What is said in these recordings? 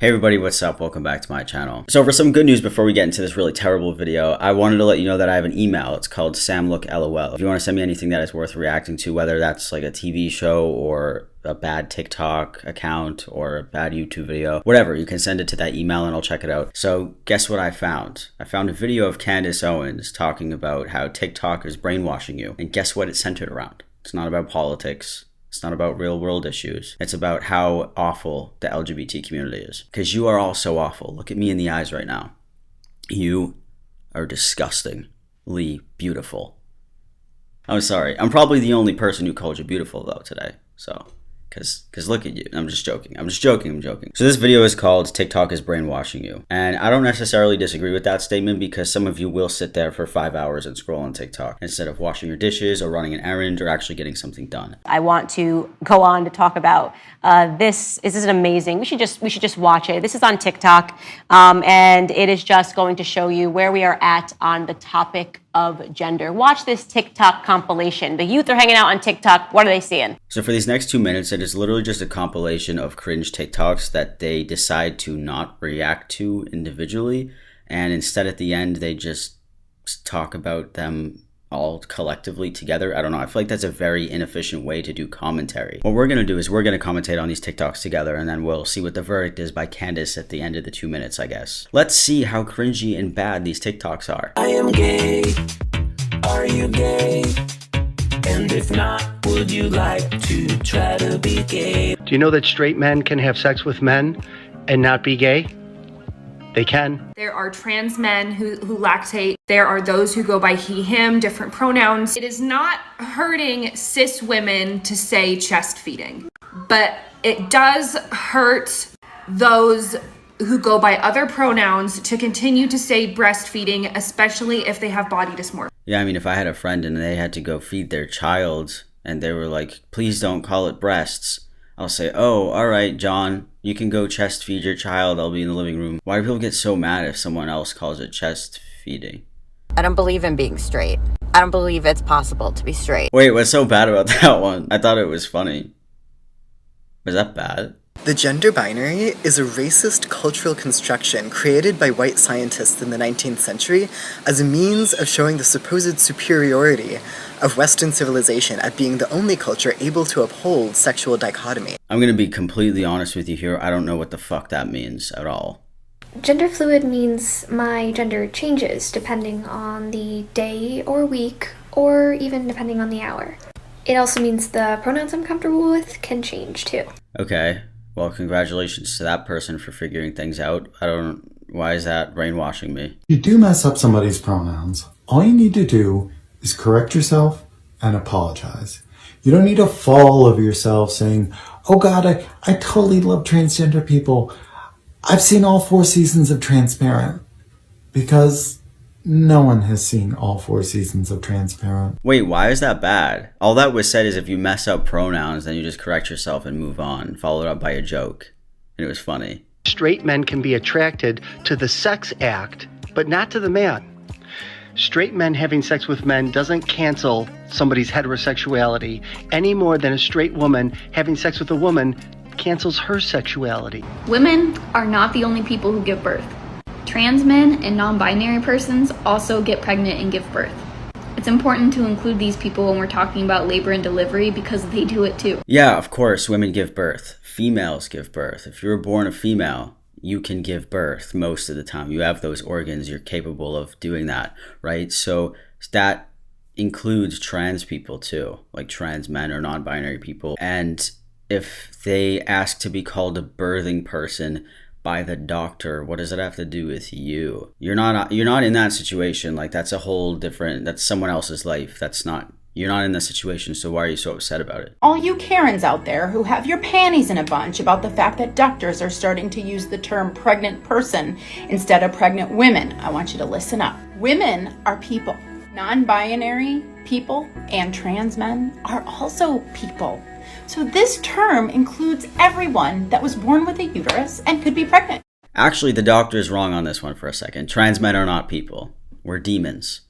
Hey everybody, what's up? Welcome back to my channel. So for some good news before we get into this really terrible video, I wanted to let you know that I have an email. It's called samlooklol. If you want to send me anything that is worth reacting to, whether that's like a TV show or a bad TikTok account or a bad YouTube video, whatever, you can send it to that email and I'll check it out. So guess what I found? I found a video of Candace Owens talking about how TikTok is brainwashing you. And guess what it's centered around? It's not about politics. It's not about real world issues. It's about how awful the LGBT community is. Because you are all so awful. Look at me in the eyes right now. You are disgustingly beautiful. I'm sorry. I'm probably the only person who called you beautiful though today. So, because look at you. I'm just joking. I'm joking. So this video is called TikTok is Brainwashing You. And I don't necessarily disagree with that statement because some of you will sit there for 5 hours and scroll on TikTok instead of washing your dishes or running an errand or actually getting something done. I want to go on to talk about this is amazing. We should just watch it. This is on TikTok, and it is just going to show you where we are at on the topic of gender. Watch this TikTok compilation. The youth are hanging out on TikTok. What are they seeing? So for these next 2 minutes, it is literally just a compilation of cringe TikToks that they decide to not react to individually, and instead at the end they just talk about them all collectively together. I don't know. I feel like that's a very inefficient way to do commentary. What we're going to do is we're going to commentate on these TikToks together, and then we'll see what the verdict is by Candace at the end of the 2 minutes, I guess. Let's see how cringy and bad these TikToks are. I am gay. Are you gay? And if not, would you like to try to be gay? Do you know that straight men can have sex with men and not be gay? They can. There are trans men who lactate. There are those who go by he, him, different pronouns. It is not hurting cis women to say chest feeding, but it does hurt those who go by other pronouns to continue to say breastfeeding, especially if they have body dysmorphia. Yeah, I mean, if I had a friend and they had to go feed their child and they were like, please don't call it breasts, I'll say, oh, all right, John, you can go chest feed your child. I'll be in the living room. Why do people get so mad if someone else calls it chest feeding? I don't believe in being straight. I don't believe it's possible to be straight. Wait, what's so bad about that one? I thought it was funny. Was that bad? The gender binary is a racist cultural construction created by white scientists in the 19th century as a means of showing the supposed superiority of Western civilization at being the only culture able to uphold sexual dichotomy. I'm gonna be completely honest with you here. I don't know what the fuck that means at all. Gender fluid means my gender changes depending on the day or week, or even depending on the hour. It also means the pronouns I'm comfortable with can change too. Okay. Well, congratulations to that person for figuring things out. Why is that brainwashing me? You do mess up somebody's pronouns. All you need to do is correct yourself and apologize. You don't need to fall over yourself saying, oh God, I totally love transgender people. I've seen all 4 seasons of Transparent. Because no one has seen all 4 seasons of Transparent. Wait, why is that bad? All that was said is if you mess up pronouns, then you just correct yourself and move on, followed up by a joke. And it was funny. Straight men can be attracted to the sex act, but not to the man. Straight men having sex with men doesn't cancel somebody's heterosexuality any more than a straight woman having sex with a woman cancels her sexuality. Women are not the only people who give birth. Trans men and non-binary persons also get pregnant and give birth. It's important to include these people when we're talking about labor and delivery because they do it too. Yeah, of course, women give birth. Females give birth. If you were born a female, you can give birth most of the time. You have those organs, you're capable of doing that, right? So that includes trans people too, like trans men or non-binary people. And if they ask to be called a birthing person by the doctor, what does it have to do with you? You're not in that situation. Like, that's a whole different, that's someone else's life. You're not in that situation, so why are you so upset about it? All you Karens out there who have your panties in a bunch about the fact that doctors are starting to use the term pregnant person instead of pregnant women, I want you to listen up. Women are people. Non-binary people and trans men are also people. So this term includes everyone that was born with a uterus and could be pregnant. Actually, the doctor is wrong on this one for a second. Trans men are not people. We're demons.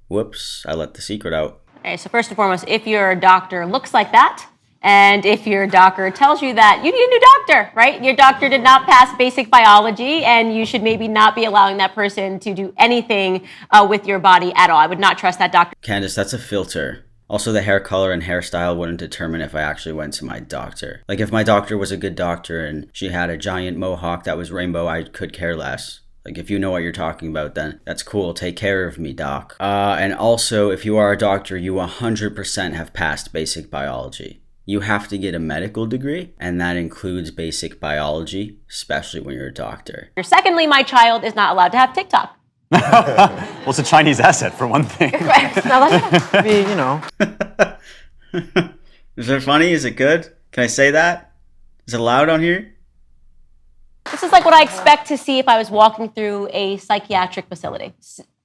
Whoops, I let the secret out. Okay, so first and foremost, if your doctor looks like that, And if your doctor tells you that, you need a new doctor, right? Your doctor did not pass basic biology, and you should maybe not be allowing that person to do anything with your body at all. I would not trust that doctor. Candace, that's a filter. Also, the hair color and hairstyle wouldn't determine if I actually went to my doctor. Like, if my doctor was a good doctor and she had a giant mohawk that was rainbow, I could care less. Like, if you know what you're talking about, then that's cool. Take care of me, doc. And also, if you are a doctor, you 100% have passed basic biology. You have to get a medical degree, and that includes basic biology, especially when you're a doctor. Secondly, my child is not allowed to have TikTok. Well, it's a Chinese asset, for one thing. Maybe, you know. Is it funny? Is it good? Can I say that? Is it allowed on here? This is like what I expect to see if I was walking through a psychiatric facility.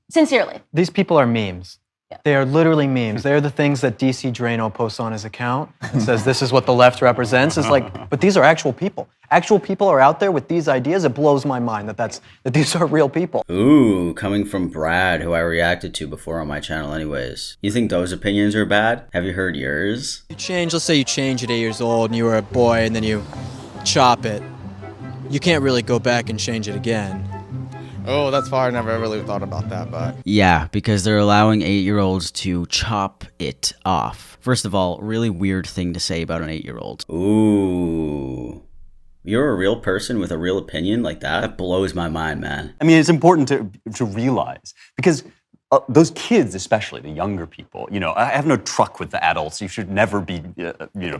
Sincerely. These people are memes. Yeah. They are literally memes. They are the things that DC Drano posts on his account and says this is what the left represents. It's like, but these are actual people. Actual people are out there with these ideas. It blows my mind that these are real people. Ooh, coming from Brad, who I reacted to before on my channel anyways. You think those opinions are bad? Have you heard yours? Let's say you change at 8 years old and you were a boy and then you chop it. You can't really go back and change it again. Oh, that's far. I never really thought about that, but... Yeah, because they're allowing 8-year-olds to chop it off. First of all, really weird thing to say about an 8-year-old. Ooh. You're a real person with a real opinion like that? That blows my mind, man. I mean, it's important to realize, because those kids, especially the younger people, you know, I have no truck with the adults. You should never be,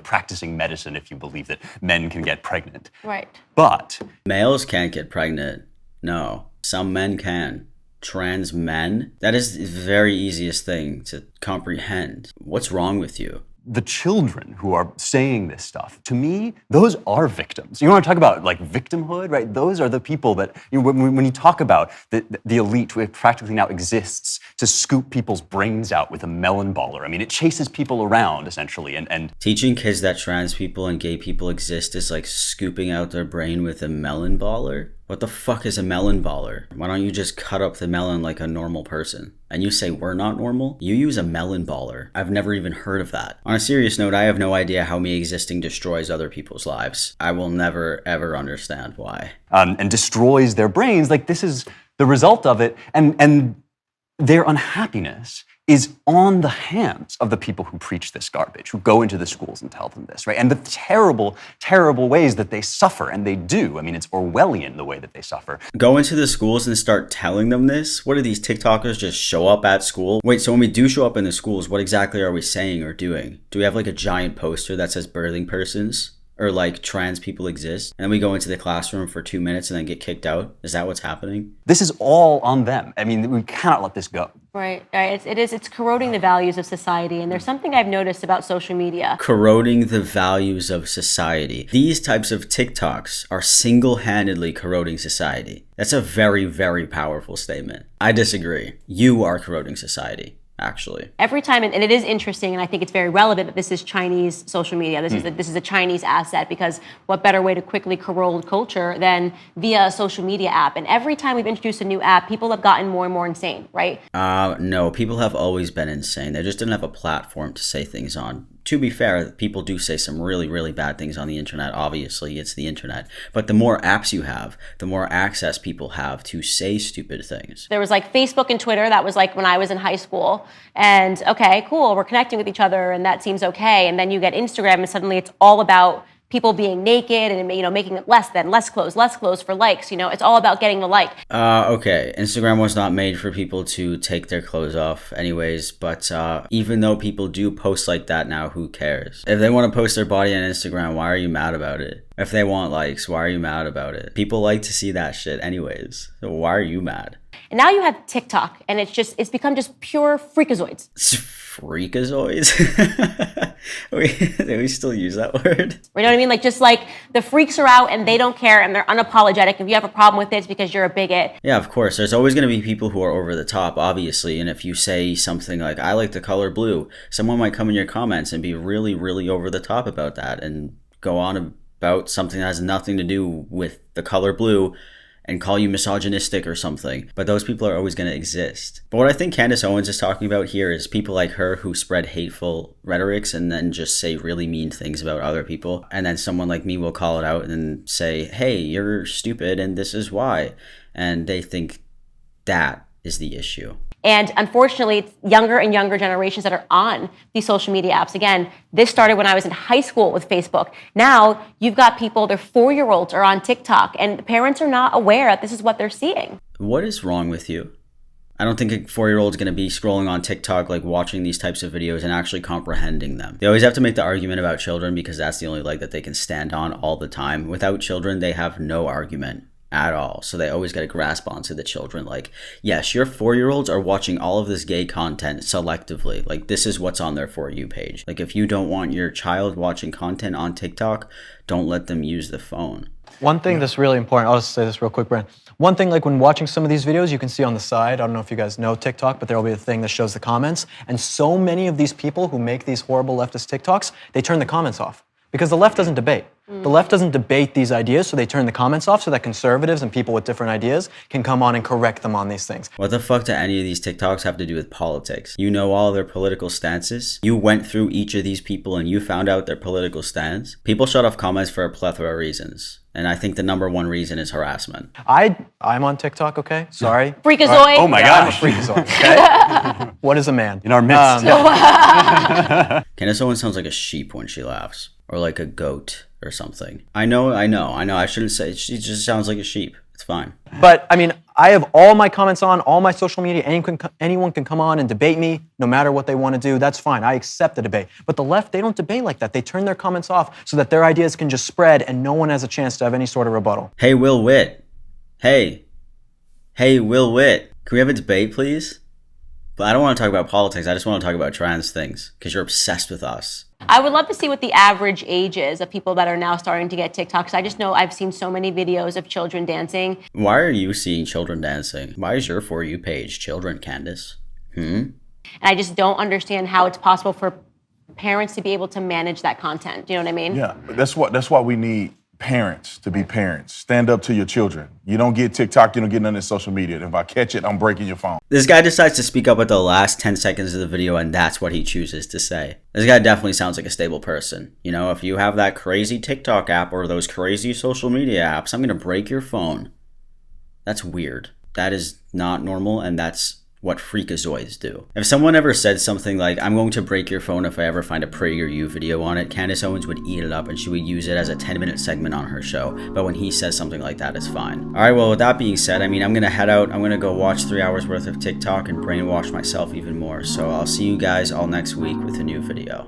practicing medicine if you believe that men can get pregnant. Right. But males can't get pregnant. No. Some men can. Trans men? That is the very easiest thing to comprehend. What's wrong with you? The children who are saying this stuff, to me, those are victims. You want to talk about like victimhood, right? Those are the people that, when you talk about the elite, who practically now exists to scoop people's brains out with a melon baller. I mean, it chases people around essentially, and teaching kids that trans people and gay people exist is like scooping out their brain with a melon baller. What the fuck is a melon baller? Why don't you just cut up the melon like a normal person? And you say we're not normal? You use a melon baller. I've never even heard of that. On a serious note, I have no idea how me existing destroys other people's lives. I will never ever understand why. And destroys their brains. Like, this is the result of it, and their unhappiness is on the hands of the people who preach this garbage, who go into the schools and tell them this, right? And the terrible, terrible ways that they suffer, and they do. I mean, it's Orwellian the way that they suffer. Go into the schools and start telling them this? What, do these TikTokers just show up at school? Wait, so when we do show up in the schools, what exactly are we saying or doing? Do we have like a giant poster that says birthing persons? Or like trans people exist, and we go into the classroom for 2 minutes and then get kicked out? Is that what's happening? This is all on them. I mean, we cannot let this go. Right. It's corroding the values of society, and there's something I've noticed about social media. Corroding the values of society. These types of TikToks are single-handedly corroding society. That's a very, very powerful statement. I disagree. You are corroding society. Actually, every time, and it is interesting, and I think it's very relevant that this is Chinese social media. This is a Chinese asset, because what better way to quickly corrode culture than via a social media app? And every time we've introduced a new app, people have gotten more and more insane, right? No, people have always been insane. They just didn't have a platform to say things on. To be fair, people do say some really, really bad things on the internet. Obviously, it's the internet. But the more apps you have, the more access people have to say stupid things. There was like Facebook and Twitter. That was like when I was in high school. And okay, cool, we're connecting with each other and that seems okay. And then you get Instagram and suddenly it's all about people being naked and, making it less clothes for likes. It's all about getting the like. Okay, Instagram was not made for people to take their clothes off anyways, but even though people do post like that now, who cares? If they want to post their body on Instagram, why are you mad about it? If they want likes, why are you mad about it? People like to see that shit anyways, so why are you mad? And now you have TikTok, and it's become just pure freakazoids. Freakazoids? we still use that word? You know what I mean? Just like the freaks are out and they don't care and they're unapologetic. If you have a problem with it, it's because you're a bigot. Yeah, of course. There's always going to be people who are over the top, obviously. And if you say something like, I like the color blue, someone might come in your comments and be really, really over the top about that and go on about something that has nothing to do with the color blue and call you misogynistic or something, but those people are always going to exist. But what I think Candace Owens is talking about here is people like her who spread hateful rhetorics and then just say really mean things about other people, and then someone like me will call it out and then say, hey, you're stupid and this is why, and they think that is the issue. And unfortunately, it's younger and younger generations that are on these social media apps. Again, this started when I was in high school with Facebook. Now you've got people, their 4-year-olds are on TikTok, and parents are not aware that this is what they're seeing. What is wrong with you? I don't think a 4-year-old's going to be scrolling on TikTok, like watching these types of videos and actually comprehending them. They always have to make the argument about children because that's the only leg that they can stand on all the time. Without children, they have no argument at all. So they always got to grasp onto the children. Like, yes, your 4-year-olds are watching all of this gay content selectively. Like, this is what's on their For You page. Like, if you don't want your child watching content on TikTok, don't let them use the phone. One thing that's really important, I'll just say this real quick, Brent. One thing, like when watching some of these videos, you can see on the side, I don't know if you guys know TikTok, but there will be a thing that shows the comments. And so many of these people who make these horrible leftist TikToks, they turn the comments off. Because the left doesn't debate. The left doesn't debate these ideas, so they turn the comments off so that conservatives and people with different ideas can come on and correct them on these things. What the fuck do any of these TikToks have to do with politics? You know all their political stances? You went through each of these people and you found out their political stance? People shut off comments for a plethora of reasons. And I think the number one reason is harassment. I'm on TikTok, okay? Sorry. Freakazoid. Oh my gosh. I'm a freakazoid, okay? What is a man? In our midst. Candace Owens sounds like a sheep when she laughs. Or like a goat or something. I know. I shouldn't say. She just sounds like a sheep. It's fine. But, I mean, I have all my comments on, all my social media. Anyone can come on and debate me, no matter what they want to do. That's fine. I accept the debate. But the left, they don't debate like that. They turn their comments off so that their ideas can just spread and no one has a chance to have any sort of rebuttal. Hey, Will Witt. Hey, Will Witt. Can we have a debate, please? But I don't want to talk about politics. I just want to talk about trans things because you're obsessed with us. I would love to see what the average age is of people that are now starting to get TikToks. I just know I've seen so many videos of children dancing. Why are you seeing children dancing? Why is your For You page children, Candace? And I just don't understand how it's possible for parents to be able to manage that content. Do you know what I mean? Yeah, that's why we need parents to be parents. Stand up to your children. You don't get TikTok, you don't get none of this social media. If I catch it, I'm breaking your phone. This guy decides to speak up at the last 10 seconds of the video, and that's what he chooses to say. This guy definitely sounds like a stable person. You know, if you have that crazy TikTok app or those crazy social media apps, I'm going to break your phone. That's weird. That is not normal, and that's what freakazoids do. If someone ever said something like, I'm going to break your phone if I ever find a PragerU video on it, Candace Owens would eat it up and she would use it as a 10-minute segment on her show. But when he says something like that, it's fine. All right, well, with that being said, I mean, I'm going to head out. I'm going to go watch 3 hours worth of TikTok and brainwash myself even more. So I'll see you guys all next week with a new video.